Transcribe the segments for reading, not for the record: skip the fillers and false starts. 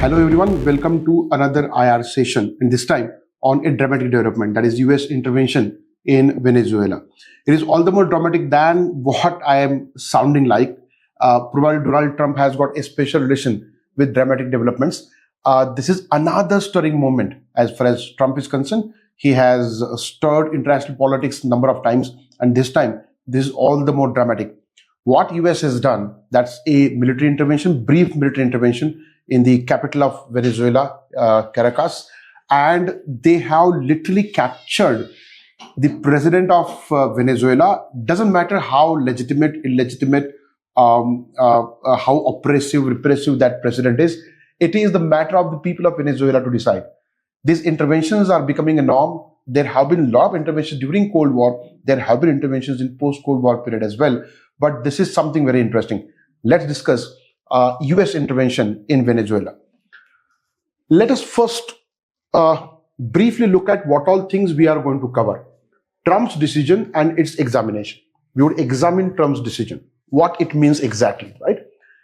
Hello everyone, welcome to another IR session, and this time on a dramatic development, that is US intervention in Venezuela. It is all the more dramatic than what I am sounding like. Probably Donald Trump has got a special relation with dramatic developments. This is another stirring moment as far as Trump is concerned. He has stirred international politics a number of times, and this time this is all the more dramatic. What US has done, that's a military intervention, brief military intervention in the capital of Venezuela, Caracas, and they have literally captured the president of Venezuela. Doesn't matter how legitimate, illegitimate, how oppressive, repressive that president is. It is the matter of the people of Venezuela to decide. These interventions are becoming a norm. There have been a lot of interventions during Cold War. There have been interventions in post-Cold War period as well. But this is something very interesting. Let's discuss US intervention in Venezuela. Let us first briefly look at what all things we are going to cover. Trump's decision and its examination. We would examine Trump's decision, what it means exactly, right?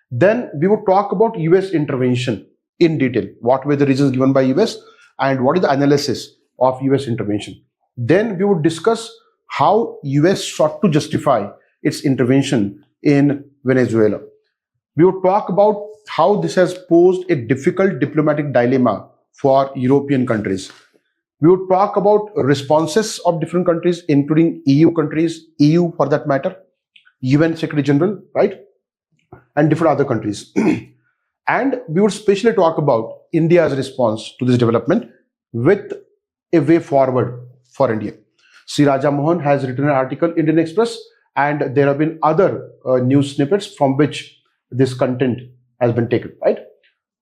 Then we would talk about US intervention in detail. What were the reasons given by US and what is the analysis of US intervention? Then we would discuss how US sought to justify its intervention in Venezuela. We would talk about how this has posed a difficult diplomatic dilemma for European countries. We would talk about responses of different countries, including EU countries, EU for that matter, UN Secretary General, right? And different other countries. And we would especially talk about India's response to this development with a way forward for India. C. Raja Mohan has written an article in Indian Express, and there have been other news snippets from which this content has been taken, right?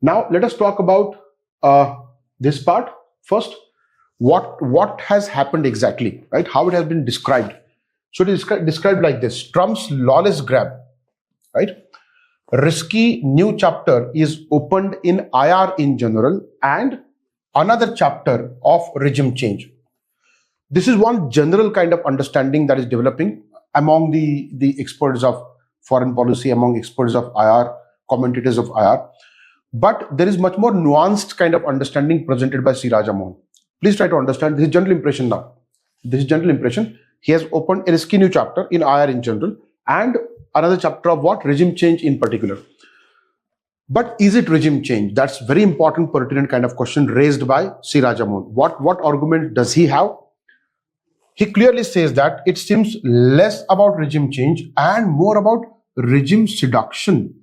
Now, let us talk about this part. First, what has happened exactly, right? How it has been described. So it is described like this: Trump's lawless grab, right? Risky new chapter is opened in IR in general and another chapter of regime change. This is one general kind of understanding that is developing among the experts of foreign policy, among experts of IR, commentators of IR. But there is much more nuanced kind of understanding presented by C. Raja Mohan. Please try to understand this general impression now. This is general impression. He has opened a risky new chapter in IR in general and another chapter of what? Regime change in particular. But is it regime change? That's very important, pertinent kind of question raised by C. Raja Mohan. What argument does he have? He clearly says that it seems less about regime change and more about regime seduction.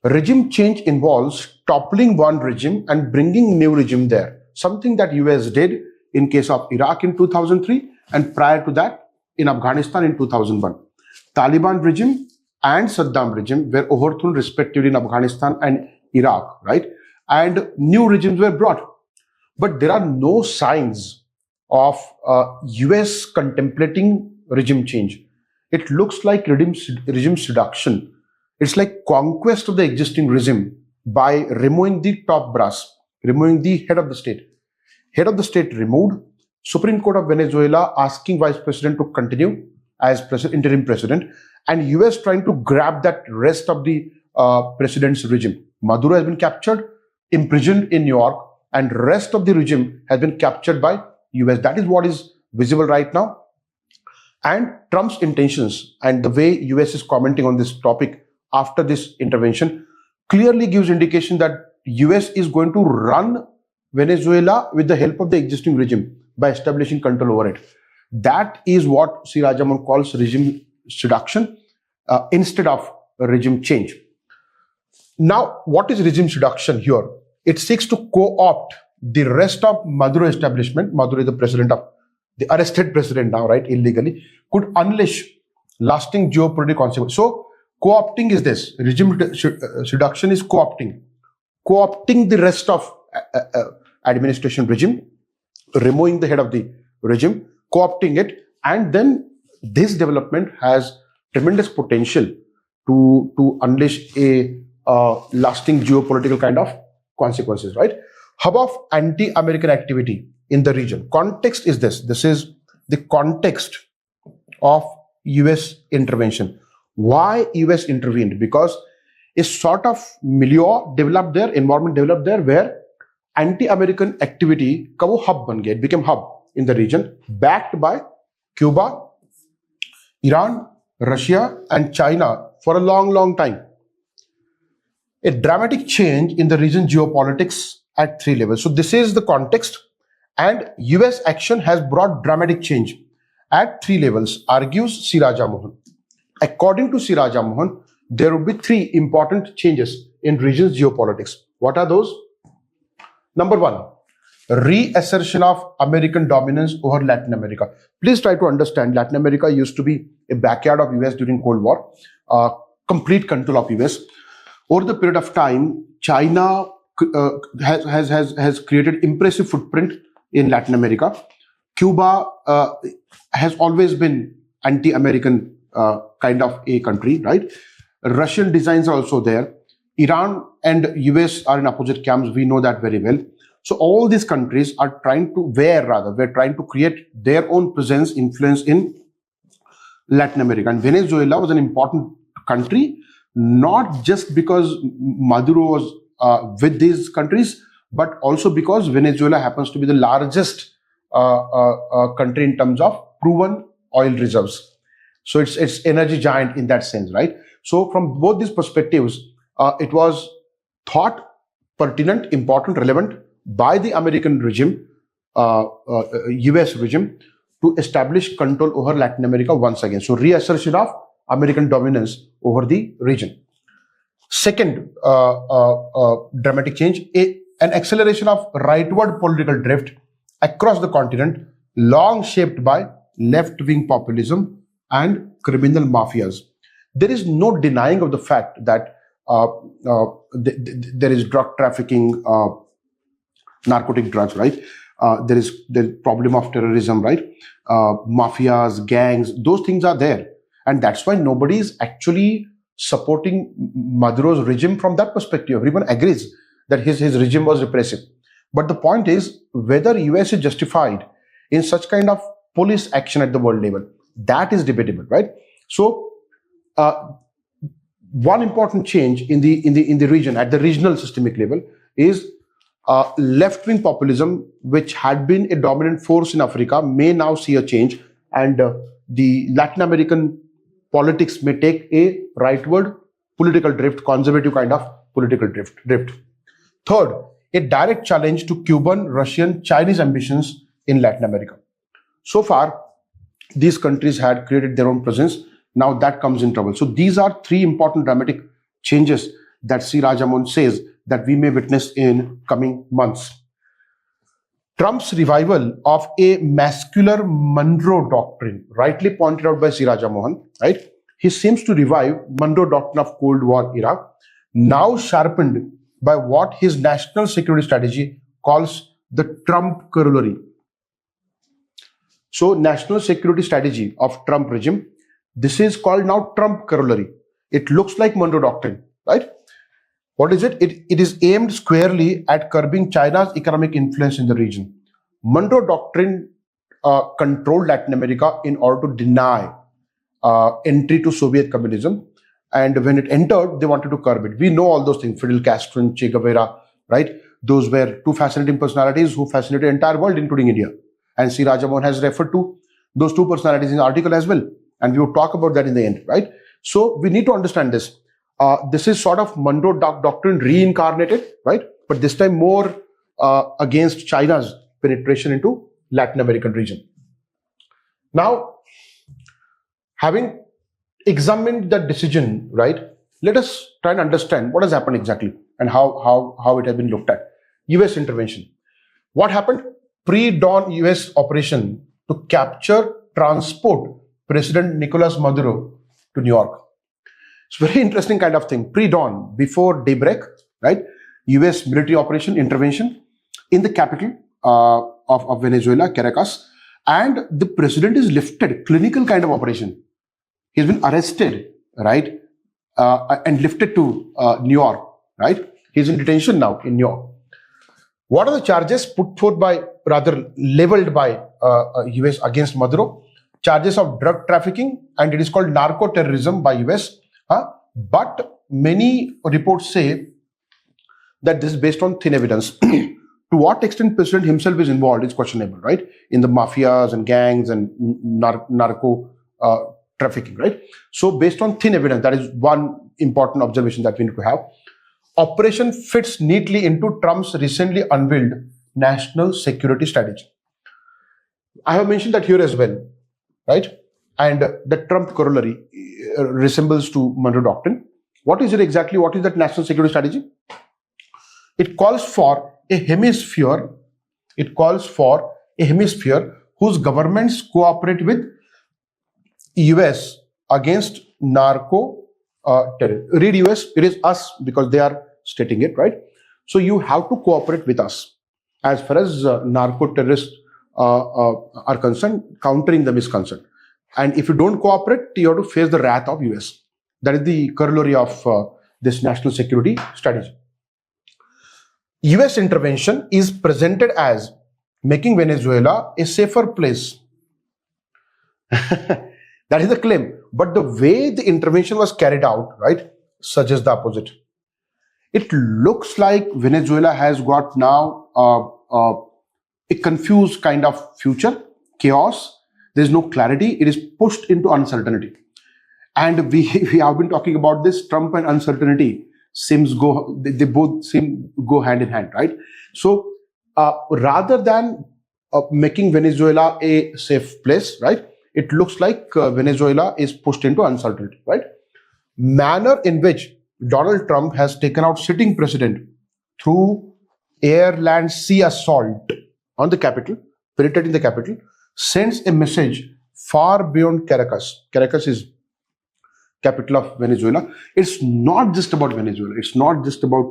Regime change involves toppling one regime and bringing new regime there. Something that US did in case of Iraq in 2003 and prior to that in Afghanistan in 2001. Taliban regime and Saddam regime were overthrown respectively in Afghanistan and Iraq, right? And new regimes were brought. But there are no signs of US contemplating regime change. It looks like regime seduction. It's like conquest of the existing regime by removing the top brass, removing the head of the state. Head of the state removed, Supreme Court of Venezuela asking Vice President to continue as interim president, and US trying to grab that rest of the president's regime. Maduro has been captured, imprisoned in New York, and rest of the regime has been captured by US. That is what is visible right now. And Trump's intentions and the way US is commenting on this topic after this intervention clearly gives indication that US is going to run Venezuela with the help of the existing regime by establishing control over it. That is what C. Raja Mohan calls regime seduction instead of regime change. Now, what is regime seduction here? It seeks to co-opt the rest of Maduro establishment. Maduro is the president of the arrested president now, right? Illegally, could unleash lasting geopolitical consequences. So, co-opting is this. Regime seduction is co-opting the rest of administration regime, removing the head of the regime, co-opting it, and then this development has tremendous potential to unleash a lasting geopolitical kind of consequences, right? Hub of anti-American activity in the region. Context is this. This is the context of US intervention. Why US intervened? Because a sort of milieu developed there, environment developed there, where anti-American activity का वो hub बन गया, it became hub in the region, backed by Cuba, Iran, Russia, and China for a long time. A dramatic change in the region geopolitics at 3 levels. So this is the context, and US action has brought dramatic change at 3 levels, argues C. Raja Mohan. According to C. Raja Mohan, there will be 3 important changes in region's geopolitics. What are those? Number 1, reassertion of American dominance over Latin America. Please try to understand, Latin America used to be a backyard of US during Cold War, complete control of US. Over the period of time, China has created impressive footprint in Latin America. Cuba has always been anti-American kind of a country, right? Russian designs are also there. Iran and US are in opposite camps. We know that very well. So all these countries are trying to, we're trying to create their own presence, influence in Latin America. And Venezuela was an important country, not just because Maduro was with these countries, but also because Venezuela happens to be the largest country in terms of proven oil reserves. So it's energy giant in that sense, right? So from both these perspectives, it was thought pertinent, important, relevant by the American regime, US regime, to establish control over Latin America once again. So reassertion of American dominance over the region. Second dramatic change, an acceleration of rightward political drift across the continent, long shaped by left-wing populism and criminal mafias. There is no denying of the fact that there is drug trafficking, narcotic drugs, right? There is the problem of terrorism, right? Mafias, gangs, those things are there. And that's why nobody is actually supporting Maduro's regime from that perspective. Everyone agrees that his regime was repressive. But the point is whether US is justified in such kind of police action at the world level. That is debatable, right? So one important change in the region at the regional systemic level is left-wing populism, which had been a dominant force in Africa, may now see a change, and the Latin American politics may take a rightward political drift, conservative kind of political drift. Third, a direct challenge to Cuban, Russian, Chinese ambitions in Latin America. So far, these countries had created their own presence. Now that comes in trouble. So these are 3 important dramatic changes that C. Rajamohan says that we may witness in coming months. Trump's revival of a masculine Monroe doctrine, rightly pointed out by C. Rajamohan, right? He seems to revive Monroe doctrine of Cold War era, now sharpened by what his national security strategy calls the Trump corollary. So national security strategy of Trump regime, this is called now Trump corollary. It looks like Monroe doctrine, right? What is it? It is aimed squarely at curbing China's economic influence in the region. Monroe doctrine controlled Latin America in order to deny entry to Soviet communism. And when it entered, they wanted to curb it. We know all those things, Fidel Castro and Che Guevara, right? Those were 2 fascinating personalities who fascinated the entire world, including India. And C. Rajamohan has referred to those 2 personalities in the article as well. And we will talk about that in the end, right? So we need to understand this. This is sort of Monroe doctrine reincarnated, right? But this time more against China's penetration into Latin American region. Now, having examined the decision, right, let us try and understand what has happened exactly and how it has been looked at. US intervention. What happened? Pre-dawn US operation to capture, transport President Nicolás Maduro to New York. It's a very interesting kind of thing. Pre-dawn, before daybreak, right? US military operation, intervention in the capital of Venezuela, Caracas, and the president is lifted, clinical kind of operation. He's been arrested, right? And lifted to New York, right? He's in detention now in New York. What are the charges put forth by, rather leveled by US against Maduro? Charges of drug trafficking, and it is called narco terrorism by US. But many reports say that this is based on thin evidence. To what extent president himself is involved is questionable, right? In the mafias and gangs and narco trafficking, right? So based on thin evidence, that is one important observation that we need to have. Operation fits neatly into Trump's recently unveiled national security strategy. I have mentioned that here as well, right? And the Trump corollary resembles to Monroe Doctrine. What is it exactly? What is that national security strategy? It calls for a hemisphere. It calls for a hemisphere whose governments cooperate with US against narco terror. Read US, it is us because they are stating it, right? So you have to cooperate with us as far as narco terrorists are concerned, countering them is concerned. And if you don't cooperate, you have to face the wrath of US. That is the corollary of this national security strategy. US intervention is presented as making Venezuela a safer place. That is the claim. But the way the intervention was carried out, right, suggests the opposite. It looks like Venezuela has got now a confused kind of future, chaos. There is no clarity. It is pushed into uncertainty. And we have been talking about this. Trump and uncertainty they both seem go hand in hand, right? So rather than making Venezuela a safe place, right, it looks like Venezuela is pushed into uncertainty, right? Manner in which Donald Trump has taken out sitting president through air, land, sea assault on the capital, penetrating the capital, sends a message far beyond Caracas. Caracas is capital of Venezuela. It's not just about Venezuela. It's not just about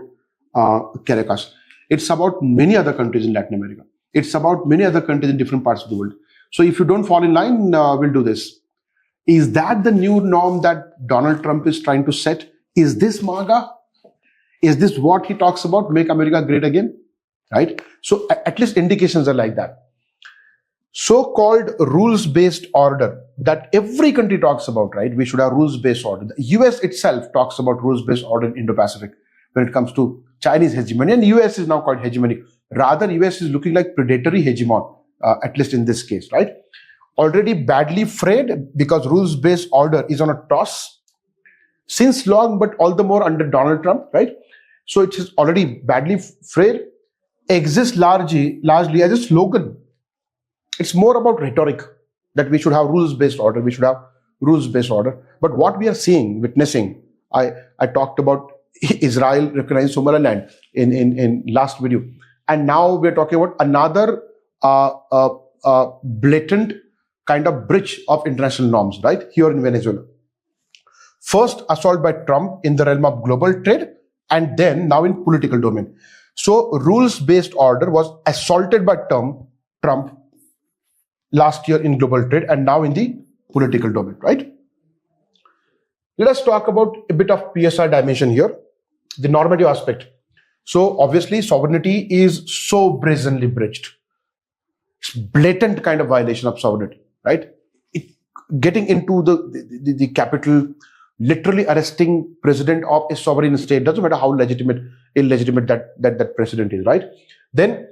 Caracas. It's about many other countries in Latin America. It's about many other countries in different parts of the world. So if you don't fall in line, we'll do this. Is that the new norm that Donald Trump is trying to set? Is this MAGA? Is this what he talks about? Make America great again? Right? So at least indications are like that. So-called rules-based order that every country talks about, right? We should have rules-based order. The US itself talks about rules-based order in Indo-Pacific when it comes to Chinese hegemony, and US is now quite hegemonic. Rather, US is looking like predatory hegemon, at least in this case, right? Already badly frayed because rules-based order is on a toss since long, but all the more under Donald Trump, right? So it is already badly frayed, exists largely as a slogan. It's more about rhetoric that we should have rules-based order. We should have rules-based order. But what we are seeing, witnessing, I talked about Israel recognizing Somaliland in last video, and now we're talking about another blatant kind of breach of international norms, right? Here in Venezuela. First assault by Trump in the realm of global trade, and then now in political domain. So rules-based order was assaulted by Trump last year in global trade and now in the political domain, right? Let us talk about a bit of PSR dimension here, the normative aspect. So obviously sovereignty is so brazenly breached. It's blatant kind of violation of sovereignty, right? Getting into the capital, literally arresting president of a sovereign state, doesn't matter how legitimate, illegitimate that president is, right? Then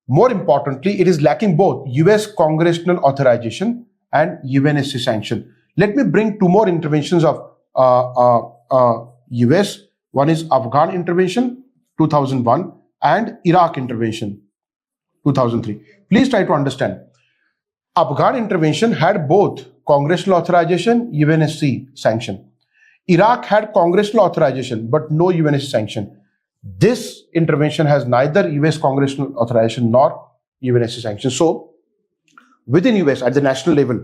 more importantly, it is lacking both US congressional authorization and UNSC sanction. Let me bring two more interventions of US. One is Afghan intervention, 2001, and Iraq intervention, 2003. Please try to understand. Afghan intervention had both congressional authorization, UNSC sanction. Iraq had congressional authorization, but no UNSC sanction. This intervention has neither US congressional authorization nor UNSC sanction. So within US, at the national level,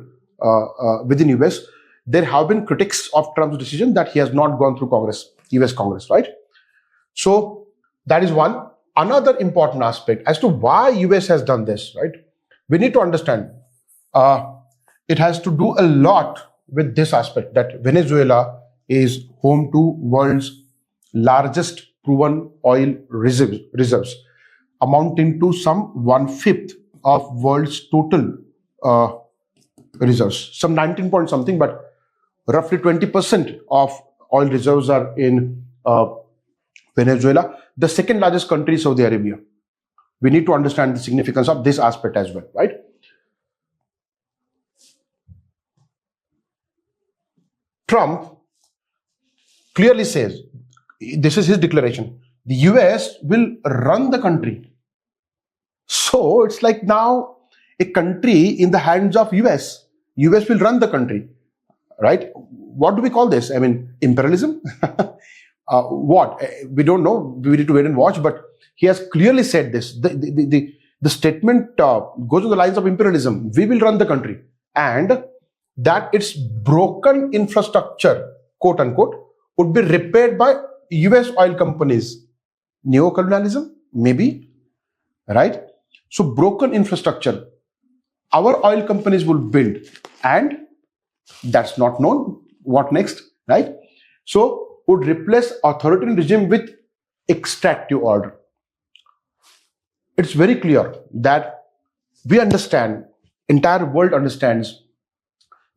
within US, there have been critics of Trump's decision that he has not gone through Congress, US Congress, right? So that is one. Another important aspect as to why US has done this, right? We need to understand it has to do a lot with this aspect that Venezuela is home to world's largest proven oil reserves, amounting to some 1/5 of world's total reserves, some 19 point something, but roughly 20% of oil reserves are in Venezuela. The second largest country is Saudi Arabia. We need to understand the significance of this aspect as well, right? Trump clearly says, this is his declaration, the US will run the country. So it's like now a country in the hands of US. US will run the country, right? What do we call this? I mean, imperialism? What? We don't know. We need to wait and watch, but he has clearly said this. The statement goes on the lines of imperialism. We will run the country. And that its broken infrastructure, quote unquote, would be repaired by US oil companies. Neocolonialism? Maybe, right? So broken infrastructure, our oil companies will build, and that's not known. What next, right? So would replace authoritarian regime with extractive order. It's very clear that we understand, entire world understands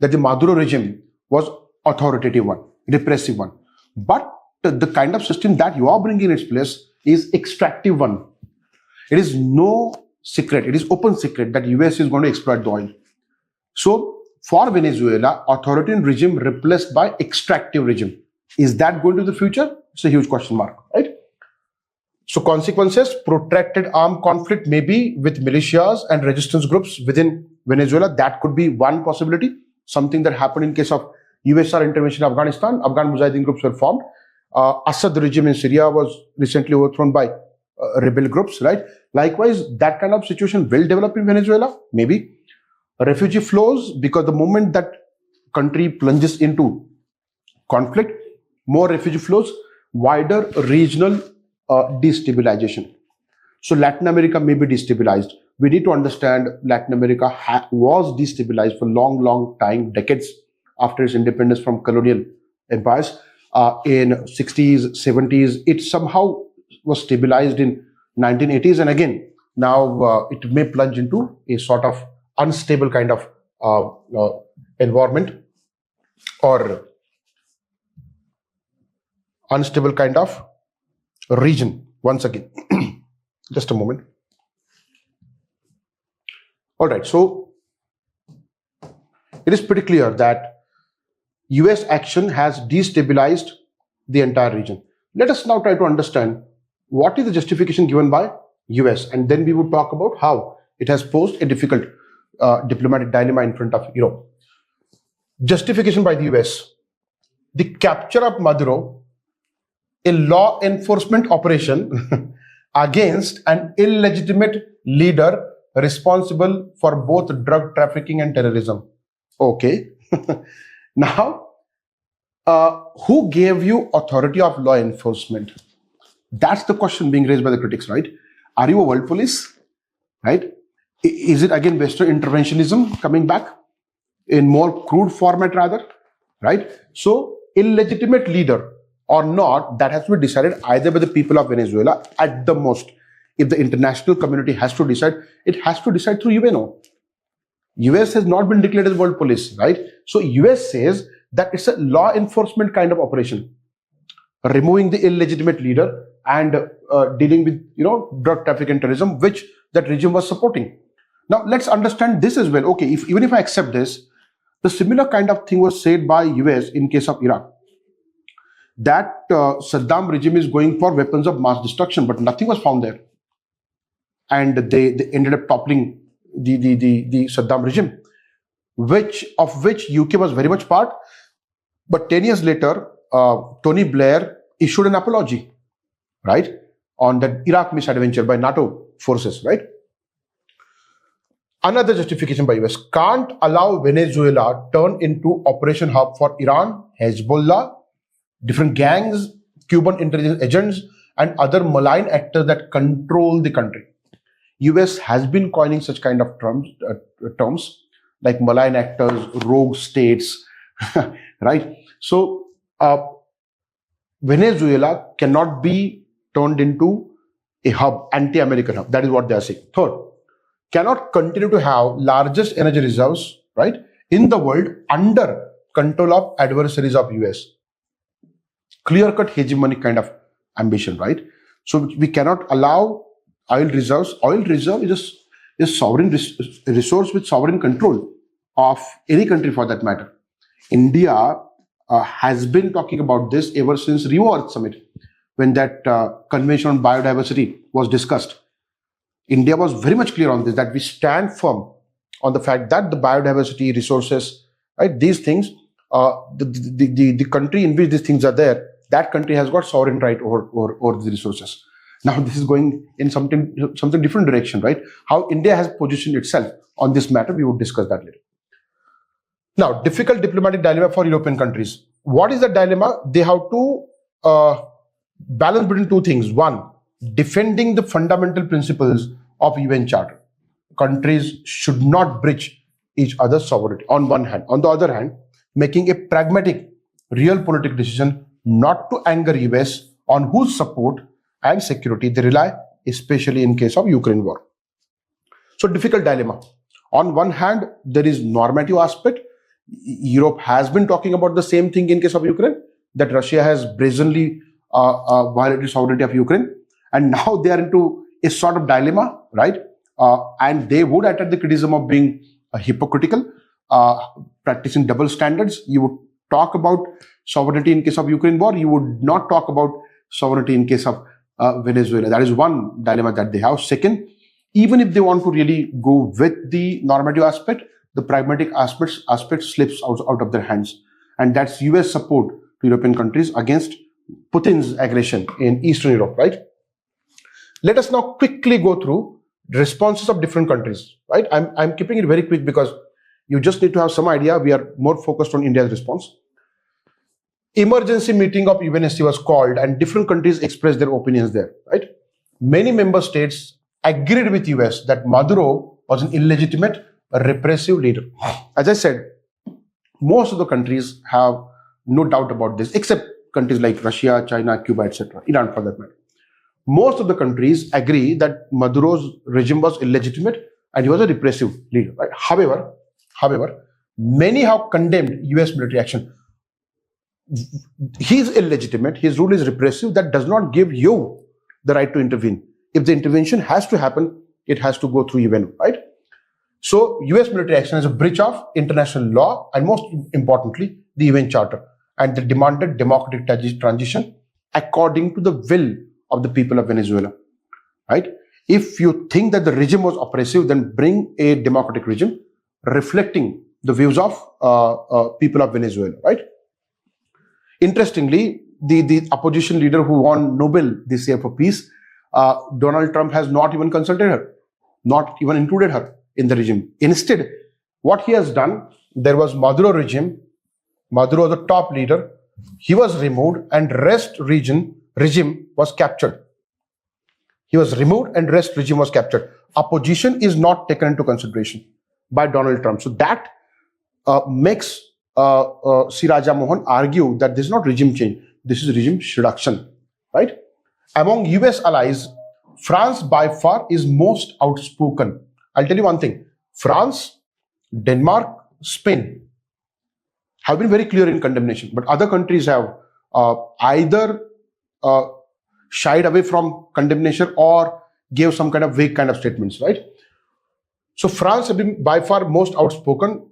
that the Maduro regime was authoritative one, repressive one. But the kind of system that you are bringing in its place is extractive one. It is no secret, it is open secret that US is going to exploit the oil. So for Venezuela, authoritarian regime replaced by extractive regime. Is that going to the future? It's a huge question mark, right? So consequences, protracted armed conflict maybe with militias and resistance groups within Venezuela. That could be one possibility. Something that happened in case of USSR intervention in Afghanistan. Afghan Mujahideen groups were formed. Assad regime in Syria was recently overthrown by rebel groups, right? Likewise, that kind of situation will develop in Venezuela, maybe. Refugee flows, because the moment that country plunges into conflict, more refugee flows, wider regional destabilization. So Latin America may be destabilized. We need to understand Latin America was destabilized for long time, decades after its independence from colonial empires. In 60s, 70s, it somehow was stabilized in 1980s, and again, now it may plunge into a sort of unstable kind of environment or unstable kind of region once again. Just a moment. All right, so it is pretty clear that US action has destabilized the entire region. Let us now try to understand what is the justification given by US, and then we would talk about how it has posed a difficult diplomatic dilemma in front of Europe. Justification by the US. The capture of Maduro, a law enforcement operation against an illegitimate leader responsible for both drug trafficking and terrorism. Okay. Now, who gave you authority of law enforcement? That's the question being raised by the critics, right? Are you a world police, right? Is it again Western interventionism coming back in more crude format rather, right? So illegitimate leader or not, that has to be decided either by the people of Venezuela at the most. If the international community has to decide, it has to decide through UNO. US has not been declared as world police, right? So US says that it's a law enforcement kind of operation, removing the illegitimate leader and dealing with, drug trafficking and terrorism, which that regime was supporting. Now let's understand this as well. Okay, even if I accept this, the similar kind of thing was said by US in case of Iraq, that Saddam regime is going for weapons of mass destruction, but nothing was found there, and they ended up toppling the Saddam regime, which UK was very much part. But 10 years later, Tony Blair issued an apology, right, on the Iraq misadventure by NATO forces, right? Another justification by US: can't allow Venezuela turn into operation hub for Iran, Hezbollah, different gangs, Cuban intelligence agents, and other malign actors that control the country. US has been coining such kind of terms like malign actors, rogue states, right? So Venezuela cannot be turned into a hub, anti-American hub. That is what they are saying. Third, cannot continue to have largest energy reserves, right, in the world under control of adversaries of US. clear-cut hegemonic kind of ambition, right? So we cannot allow oil reserves. Oil reserve is a sovereign resource with sovereign control of any country for that matter. India has been talking about this ever since Rio Earth Summit, when that convention on biodiversity was discussed. India was very much clear on this, that we stand firm on the fact that the biodiversity resources, right, these things, the country in which these things are there, that country has got sovereign right over the resources. Now this is going in something different direction, right? How India has positioned itself on this matter, we would discuss that later. Now, difficult diplomatic dilemma for European countries. What is the dilemma? They have to balance between two things. One, defending the fundamental principles of UN Charter. Countries should not breach each other's sovereignty on one hand. On the other hand, making a pragmatic, real political decision not to anger US on whose support and security they rely, especially in case of Ukraine war. So difficult dilemma. On one hand, there is normative aspect. Europe has been talking about the same thing in case of Ukraine, that Russia has brazenly violated sovereignty of Ukraine, and now they are into a sort of dilemma, right? And they would attack the criticism of being hypocritical, practicing double standards. You would talk about sovereignty in case of Ukraine war, you would not talk about sovereignty in case of Venezuela. That is one dilemma that they have. Second, even if they want to really go with the normative aspect, the pragmatic aspect slips out of their hands. And that's US support to European countries against Putin's aggression in Eastern Europe, right? Let us now quickly go through responses of different countries, right? I'm keeping it very quick because you just need to have some idea. We are more focused on India's response. Emergency meeting of UNSC was called and different countries expressed their opinions there, right? Many member states agreed with US that Maduro was an illegitimate, repressive leader. As I said, most of the countries have no doubt about this, except countries like Russia, China, Cuba, etc., Iran for that matter. Most of the countries agree that Maduro's regime was illegitimate and he was a repressive leader, right? However, many have condemned US military action. He is illegitimate, his rule is repressive. That does not give you the right to intervene. If the intervention has to happen, it has to go through UN, right? So US military action is a breach of international law and most importantly, the UN Charter, and the demanded democratic transition according to the will of the people of Venezuela, right? If you think that the regime was oppressive, then bring a democratic regime reflecting the views of people of Venezuela, right? Interestingly, the opposition leader who won Nobel this year for peace, Donald Trump has not even consulted her, not even included her in the regime. Instead, what he has done, there was Maduro regime, Maduro the top leader, he was removed and rest regime was captured. He was removed and rest regime was captured. Opposition is not taken into consideration by Donald Trump. So that makes C. Raja Mohan argue that this is not regime change, this is regime seduction, right? Among US allies, France by far is most outspoken. I'll tell you one thing, France, Denmark, Spain have been very clear in condemnation, but other countries have either shied away from condemnation or gave some kind of vague kind of statements, right? So France have been by far most outspoken.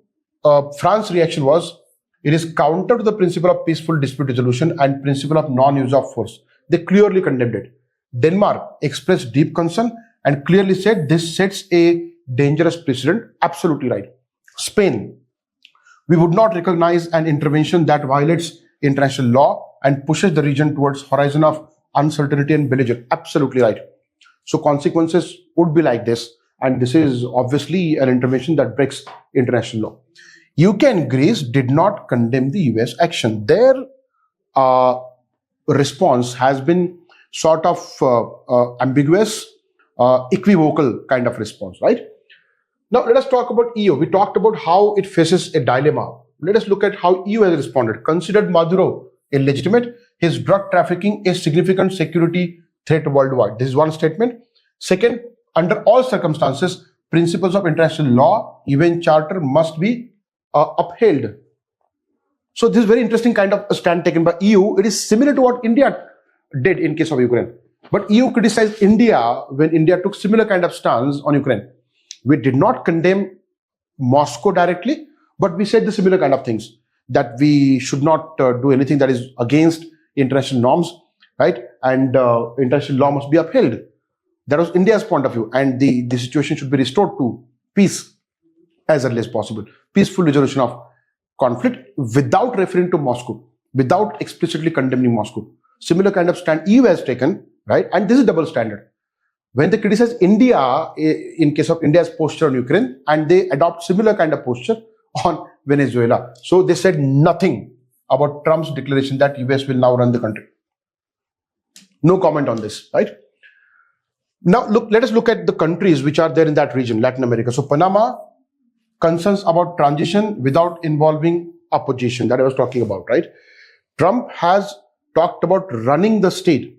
France's reaction was, it is counter to the principle of peaceful dispute resolution and principle of non-use of force. They clearly condemned it. Denmark expressed deep concern and clearly said this sets a dangerous precedent. Absolutely right. Spain, we would not recognize an intervention that violates international law and pushes the region towards horizon of uncertainty and belligerence. Absolutely right. So consequences would be like this, and this is obviously an intervention that breaks international law. UK and Greece did not condemn the US action. Their response has been sort of ambiguous, equivocal kind of response, right? Now let us talk about EU. We talked about how it faces a dilemma. Let us look at how EU has responded. Considered Maduro illegitimate, his drug trafficking a significant security threat worldwide. This is one statement. Second, under all circumstances, principles of international law, UN Charter must be upheld. So this is very interesting kind of a stand taken by EU. It is similar to what India did in case of Ukraine. But EU criticized India when India took similar kind of stance on Ukraine. We did not condemn Moscow directly, but we said the similar kind of things, that we should not do anything that is against international norms, right? And international law must be upheld. That was India's point of view, and the situation should be restored to peace as early as possible. Peaceful resolution of conflict without referring to Moscow, without explicitly condemning Moscow. Similar kind of stand EU has taken, right? And this is double standard. When they criticize India, in case of India's posture on Ukraine, and they adopt similar kind of posture on Venezuela. So they said nothing about Trump's declaration that US will now run the country. No comment on this, right? Now, let us look at the countries which are there in that region, Latin America. So Panama, concerns about transition without involving opposition, that I was talking about, right? Trump has talked about running the state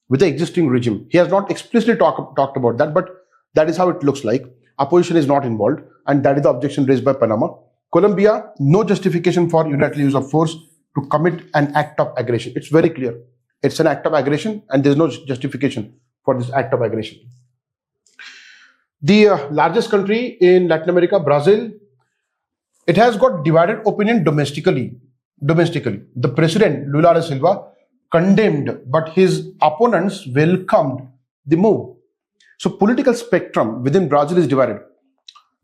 with the existing regime. He has not explicitly talked about that, but that is how it looks like. Opposition is not involved, and that is the objection raised by Panama. Colombia, no justification for unilateral use of force to commit an act of aggression. It's very clear. It's an act of aggression, and there's no justification for this act of aggression. The largest country in Latin America, Brazil, it has got divided opinion domestically. The president, Lula da Silva, condemned, but his opponents welcomed the move. So political spectrum within Brazil is divided.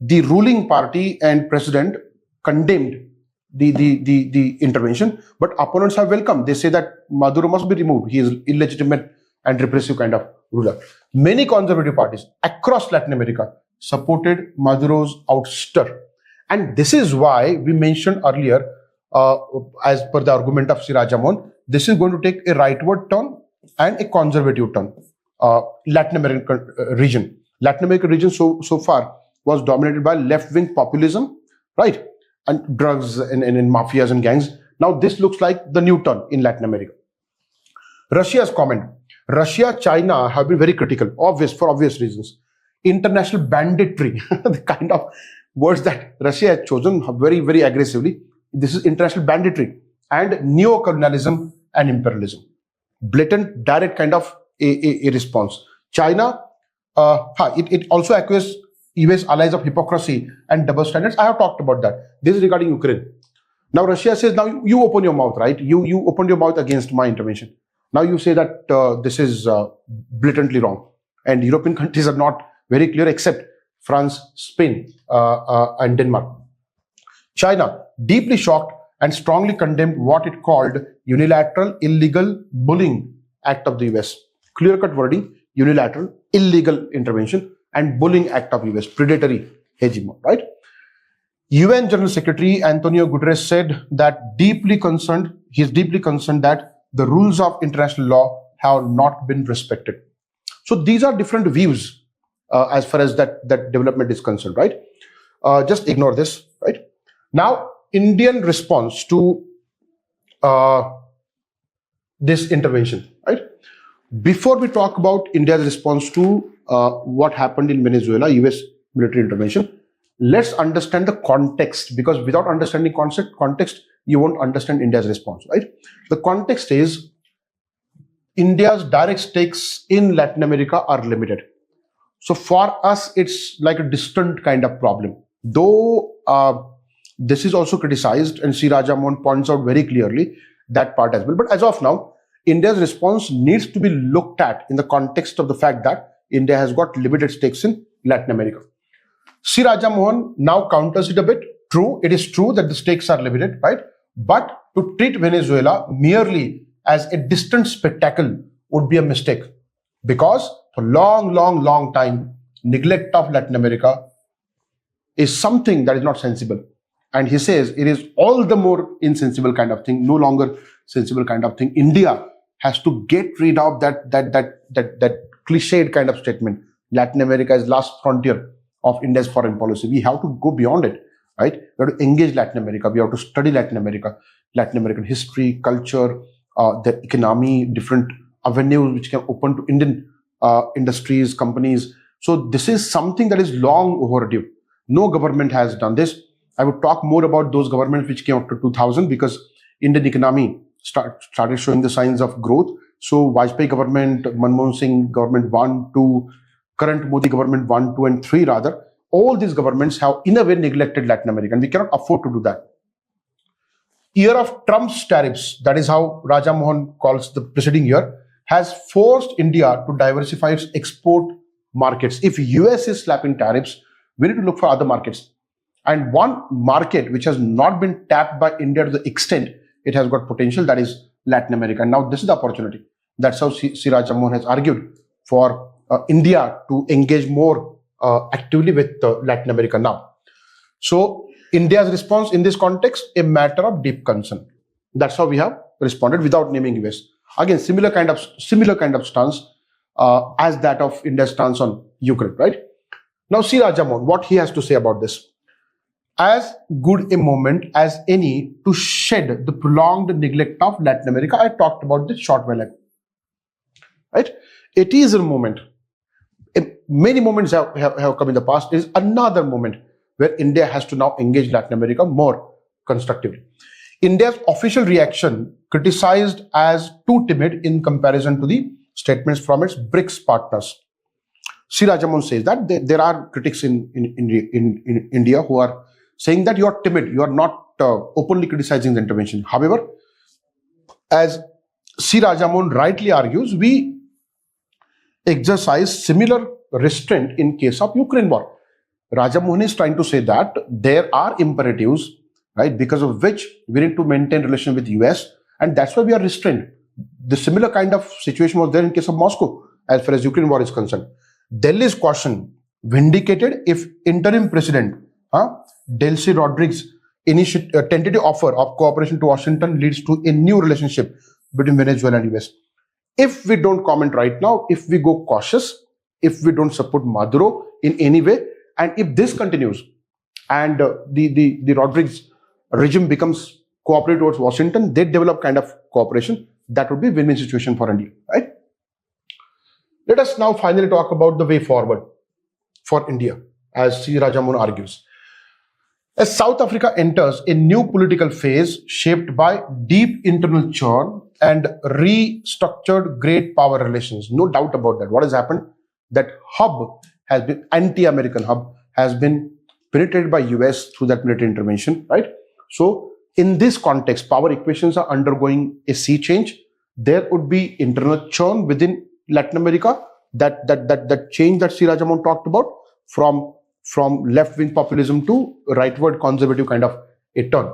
The ruling party and president condemned the intervention, but opponents have welcomed. They say that Maduro must be removed. He is illegitimate and repressive kind of ruler. Many conservative parties across Latin America supported Maduro's ouster. And this is why we mentioned earlier, as per the argument of Siraj Amon, this is going to take a rightward turn and a conservative turn. Latin American region. Latin American region so far was dominated by left-wing populism, right? And drugs and mafias and gangs. Now this looks like the new turn in Latin America. Russia's comment. Russia, China have been very critical, for obvious reasons. International banditry, the kind of words that Russia has chosen very, very aggressively. This is international banditry and neocolonialism and imperialism. Blatant, direct kind of a response. China, it also accuses US allies of hypocrisy and double standards. I have talked about that. This is regarding Ukraine. Now Russia says, now you open your mouth, right? You opened your mouth against my intervention. Now you say that this is blatantly wrong. And European countries are not very clear except France, Spain, and Denmark. China, deeply shocked and strongly condemned what it called unilateral illegal bullying act of the US. Clear-cut wording, unilateral illegal intervention and bullying act of US, predatory hegemon, right? UN General Secretary Antonio Guterres said that he is deeply concerned that the rules of international law have not been respected. So these are different views as far as that development is concerned, right? Just ignore this, right? Now, Indian response to this intervention, right? Before we talk about India's response to what happened in Venezuela, US military intervention, let's understand the context, because without understanding context, you won't understand India's response, right? The context is India's direct stakes in Latin America are limited. So for us, it's like a distant kind of problem. Though this is also criticized, and Siraj Amon points out very clearly that part as well. But as of now, India's response needs to be looked at in the context of the fact that India has got limited stakes in Latin America. Siraj Amon now counters it a bit. True, it is true that the stakes are limited, right? But to treat Venezuela merely as a distant spectacle would be a mistake, because for long time, neglect of Latin America is something that is not sensible. And he says it is all the more insensible kind of thing, no longer sensible kind of thing. India has to get rid of that cliched kind of statement. Latin America is last frontier of India's foreign policy. We have to go beyond it, right? We have to engage Latin America. We have to study Latin America, Latin American history, culture, the economy, different avenues which can open to Indian industries, companies. So this is something that is long overdue. No government has done this. I would talk more about those governments which came after 2000 because Indian economy started showing the signs of growth. So Vajpayee government, Manmohan Singh government 1, 2, current Modi government 1, 2 and 3 rather, all these governments have in a way neglected Latin America and we cannot afford to do that. Year of Trump's tariffs, that is how Raja Mohan calls the preceding year, has forced India to diversify its export markets. If US is slapping tariffs, we need to look for other markets. And one market which has not been tapped by India to the extent it has got potential, that is Latin America. And now this is the opportunity. That's how Raja Mohan has argued for India to engage more actively with Latin America now. So India's response in this context, a matter of deep concern. That's how we have responded without naming US. Again, similar kind of stance as that of India's stance on Ukraine, right? Now see Raja Mohan, what he has to say about this. As good a moment as any to shed the prolonged neglect of Latin America. I talked about this short while ago, right? It is a moment. Many moments have come in the past. It is another moment where India has to now engage Latin America more constructively. India's official reaction criticized as too timid in comparison to the statements from its BRICS partners. Sirajamon says that there are critics in India who are saying that you are timid, you are not openly criticizing the intervention. However, as Sirajamon rightly argues, we exercise similar restraint in case of Ukraine war. Raja Mohan is trying to say that there are imperatives, right, because of which we need to maintain relation with US, and that's why we are restrained. The similar kind of situation was there in case of Moscow as far as Ukraine war is concerned. Delhi's caution vindicated if interim president Delcy Rodriguez tentative offer of cooperation to Washington leads to a new relationship between Venezuela and US. If we don't comment right now, if we go cautious, if we don't support Maduro in any way, and if this continues and the Rodriguez regime becomes cooperative towards Washington, they develop kind of cooperation, that would be a win-win situation for India, right? Let us now finally talk about the way forward for India, as C. Rajamohan argues. As South Africa enters a new political phase shaped by deep internal churn and restructured great power relations, no doubt about that. What has happened? That hub has been, anti-American hub, has been penetrated by US through that military intervention, right? So in this context, power equations are undergoing a sea change. There would be internal churn within Latin America, that change that C. Rajamohan talked about from left-wing populism to rightward conservative kind of a turn.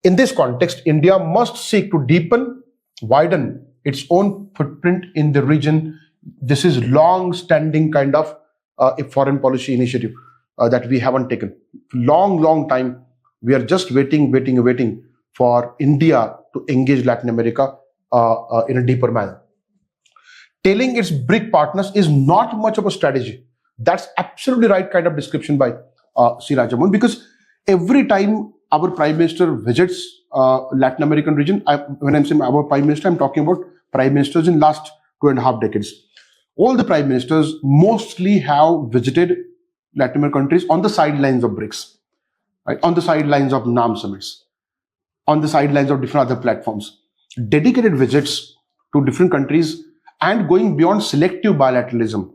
In this context, India must seek to deepen, widen its own footprint in the region. This is long-standing kind of a foreign policy initiative that we haven't taken. Long time, we are just waiting for India to engage Latin America in a deeper manner. Telling its BRIC partners is not much of a strategy. That's absolutely right kind of description by C. Rajamohan, because every time our Prime Minister visits Latin American region, when I'm saying our Prime Minister, I'm talking about Prime Ministers in last 2.5 decades. All the Prime Ministers mostly have visited Latin American countries on the sidelines of BRICS, right? On the sidelines of NAM summits, on the sidelines of different other platforms. Dedicated visits to different countries and going beyond selective bilateralism.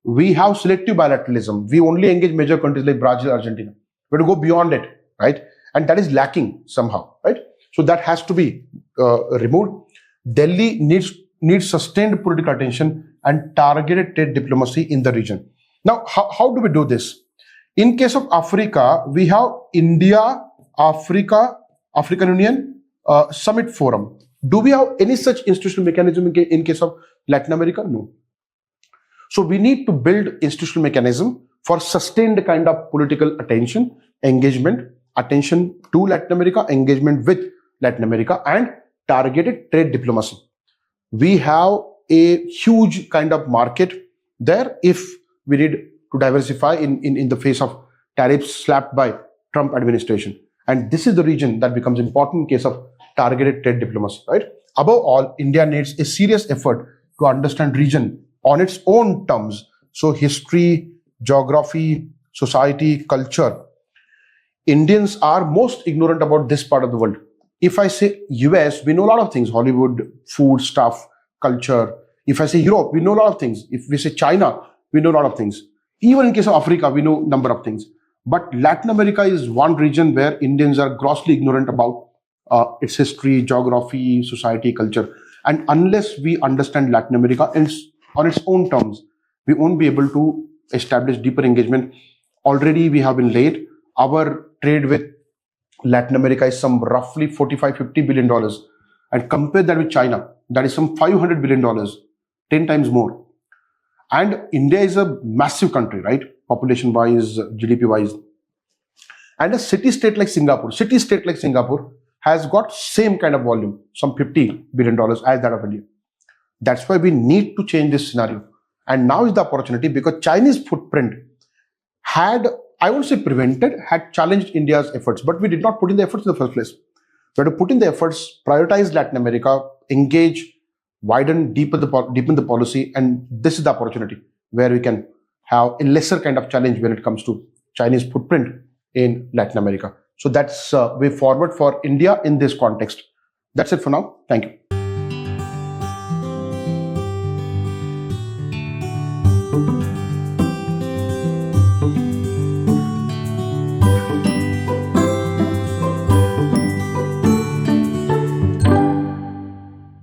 We have selective bilateralism. We only engage major countries like Brazil, Argentina. We have to go beyond it, right? And that is lacking somehow, right? So that has to be removed. Delhi needs sustained political attention and targeted trade diplomacy in the region. Now, how do we do this? In case of Africa, we have India, African Union Summit Forum. Do we have any such institutional mechanism in case of Latin America? No. So we need to build institutional mechanism for sustained kind of political attention, engagement, attention to Latin America, engagement with Latin America, and targeted trade diplomacy. We have a huge kind of market there if we need to diversify in the face of tariffs slapped by Trump administration. And this is the region that becomes important in case of targeted trade diplomacy, right? Above all, India needs a serious effort to understand region on its own terms. So history, geography, society, culture. Indians are most ignorant about this part of the world. If I say US, we know a lot of things, Hollywood, food, stuff, culture. If I say Europe, we know a lot of things. If we say China, we know a lot of things. Even in case of Africa, we know a number of things. But Latin America is one region where Indians are grossly ignorant about its history, geography, society, culture. And unless we understand Latin America on its own terms, we won't be able to establish deeper engagement. Already we have been late. Our trade with Latin America is some roughly $45-50 billion. And compare that with China, that is some $500 billion, 10 times more. And India is a massive country, right? Population-wise, GDP-wise. And a city-state like Singapore has got same kind of volume, some $50 billion as that of India. That's why we need to change this scenario. And now is the opportunity, because Chinese footprint had, I won't say prevented, had challenged India's efforts, but we did not put in the efforts in the first place. We had to put in the efforts, prioritize Latin America, engage, widen, deepen the policy, and this is the opportunity where we can have a lesser kind of challenge when it comes to Chinese footprint in Latin America. So that's way forward for India in this context. That's it for now. Thank you.